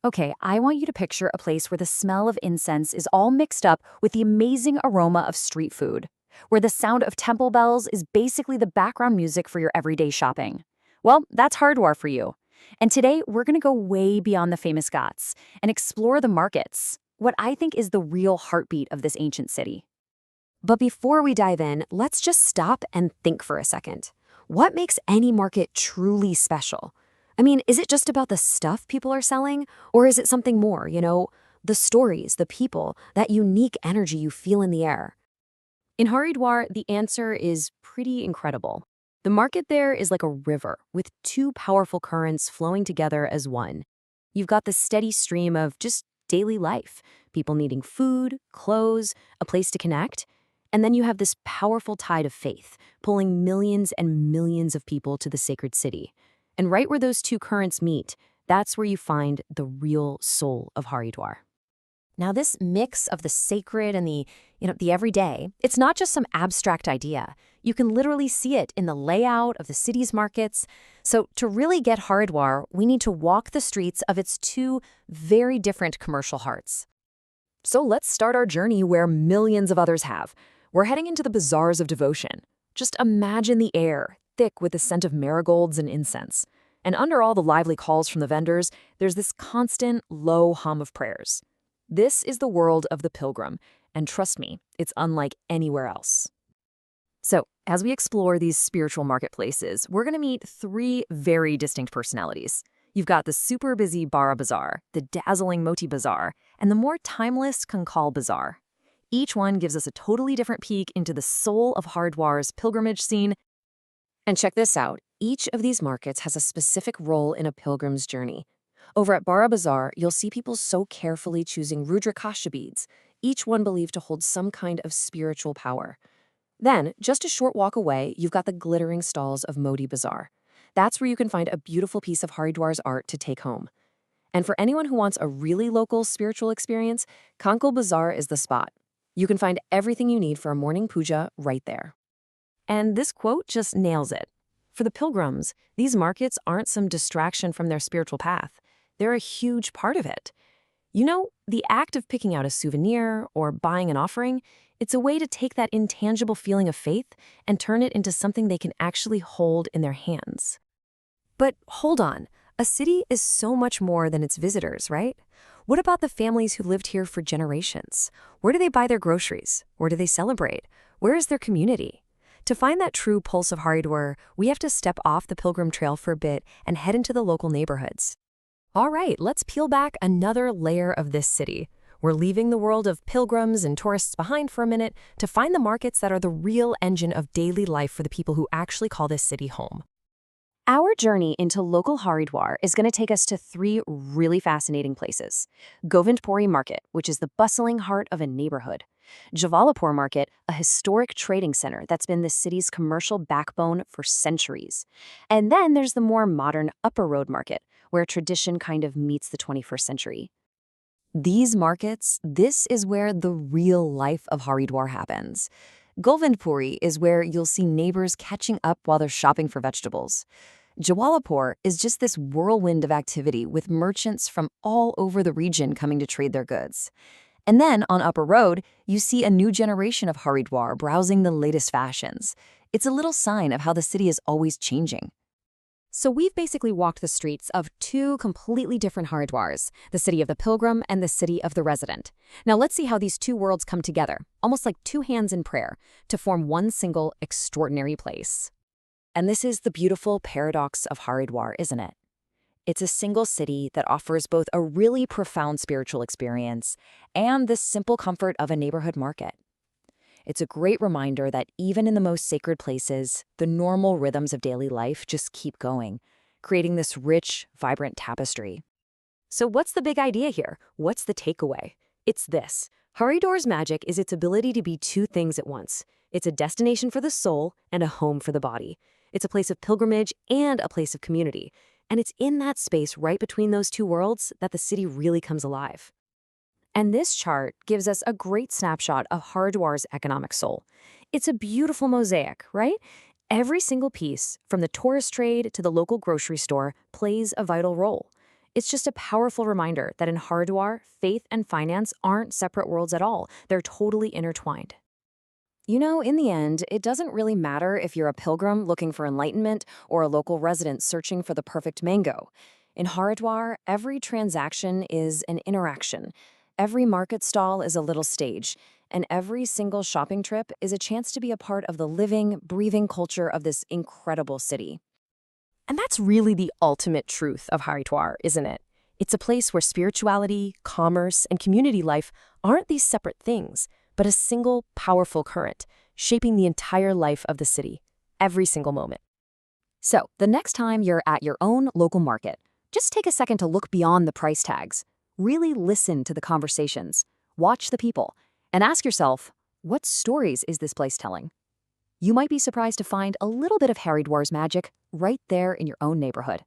Okay, I want you to picture a place where the smell of incense is all mixed up with the amazing aroma of street food, where the sound of temple bells is basically the background music for your everyday shopping. Well, that's Haridwar for you. And today, we're going to go way beyond the famous Ghats and explore the markets, what I think is the real heartbeat of this ancient city. But before we dive in, let's just stop and think for a second. What makes any market truly special? I mean, is it just about the stuff people are selling? Or is it something more, the stories, the people, that unique energy you feel in the air? In Haridwar, the answer is pretty incredible. The market there is like a river with two powerful currents flowing together as one. You've got the steady stream of just daily life, people needing food, clothes, a place to connect. And then you have this powerful tide of faith, pulling millions and millions of people to the sacred city. And right where those two currents meet, that's where you find the real soul of Haridwar. Now, this mix of the sacred and the everyday, it's not just some abstract idea. You can literally see it in the layout of the city's markets. So to really get Haridwar, we need to walk the streets of its two very different commercial hearts. So let's start our journey where millions of others have. We're heading into the bazaars of devotion. Just imagine the air, thick with the scent of marigolds and incense. And under all the lively calls from the vendors, there's this constant, low hum of prayers. This is the world of the pilgrim, and trust me, it's unlike anywhere else. So, as we explore these spiritual marketplaces, we're going to meet three very distinct personalities. You've got the super busy Bara Bazaar, the dazzling Moti Bazaar, and the more timeless Kankhal Bazaar. Each one gives us a totally different peek into the soul of Haridwar's pilgrimage scene. And check this out, each of these markets has a specific role in a pilgrim's journey. Over at Bara Bazaar, you'll see people so carefully choosing Rudrakasha beads, each one believed to hold some kind of spiritual power. Then, just a short walk away, you've got the glittering stalls of Moti Bazaar. That's where you can find a beautiful piece of Haridwar's art to take home. And for anyone who wants a really local spiritual experience, Kankhal Bazaar is the spot. You can find everything you need for a morning puja right there. And this quote just nails it. For the pilgrims, these markets aren't some distraction from their spiritual path. They're a huge part of it. The act of picking out a souvenir or buying an offering, it's a way to take that intangible feeling of faith and turn it into something they can actually hold in their hands. But hold on, a city is so much more than its visitors, right? What about the families who lived here for generations? Where do they buy their groceries? Where do they celebrate? Where is their community? To find that true pulse of Haridwar, we have to step off the pilgrim trail for a bit and head into the local neighborhoods. All right, let's peel back another layer of this city. We're leaving the world of pilgrims and tourists behind for a minute to find the markets that are the real engine of daily life for the people who actually call this city home. Our journey into local Haridwar is going to take us to three really fascinating places. Govindpuri Market, which is the bustling heart of a neighborhood. Jwalapur Market, a historic trading center that's been the city's commercial backbone for centuries. And then there's the more modern Upper Road Market, where tradition kind of meets the 21st century. These markets, this is where the real life of Haridwar happens. Govindpuri is where you'll see neighbors catching up while they're shopping for vegetables. Jwalapur is just this whirlwind of activity with merchants from all over the region coming to trade their goods. And then on Upper Road, you see a new generation of Haridwar browsing the latest fashions. It's a little sign of how the city is always changing. So we've basically walked the streets of two completely different Haridwars, the city of the pilgrim and the city of the resident. Now let's see how these two worlds come together, almost like two hands in prayer, to form one single extraordinary place. And this is the beautiful paradox of Haridwar, isn't it? It's a single city that offers both a really profound spiritual experience and the simple comfort of a neighborhood market. It's a great reminder that even in the most sacred places, the normal rhythms of daily life just keep going, creating this rich, vibrant tapestry. So what's the big idea here? What's the takeaway? It's this. Haridwar's magic is its ability to be two things at once. It's a destination for the soul and a home for the body. It's a place of pilgrimage and a place of community. And it's in that space right between those two worlds that the city really comes alive. And this chart gives us a great snapshot of Haridwar's economic soul. It's a beautiful mosaic, right? Every single piece, from the tourist trade to the local grocery store, plays a vital role. It's just a powerful reminder that in Haridwar, faith and finance aren't separate worlds at all. They're totally intertwined. In the end, it doesn't really matter if you're a pilgrim looking for enlightenment or a local resident searching for the perfect mango. In Haridwar, every transaction is an interaction. Every market stall is a little stage, and every single shopping trip is a chance to be a part of the living, breathing culture of this incredible city. And that's really the ultimate truth of Haridwar, isn't it? It's a place where spirituality, commerce, and community life aren't these separate things, but a single, powerful current, shaping the entire life of the city, every single moment. So, the next time you're at your own local market, just take a second to look beyond the price tags. Really listen to the conversations, watch the people, and ask yourself, what stories is this place telling? You might be surprised to find a little bit of Haridwar's magic right there in your own neighborhood.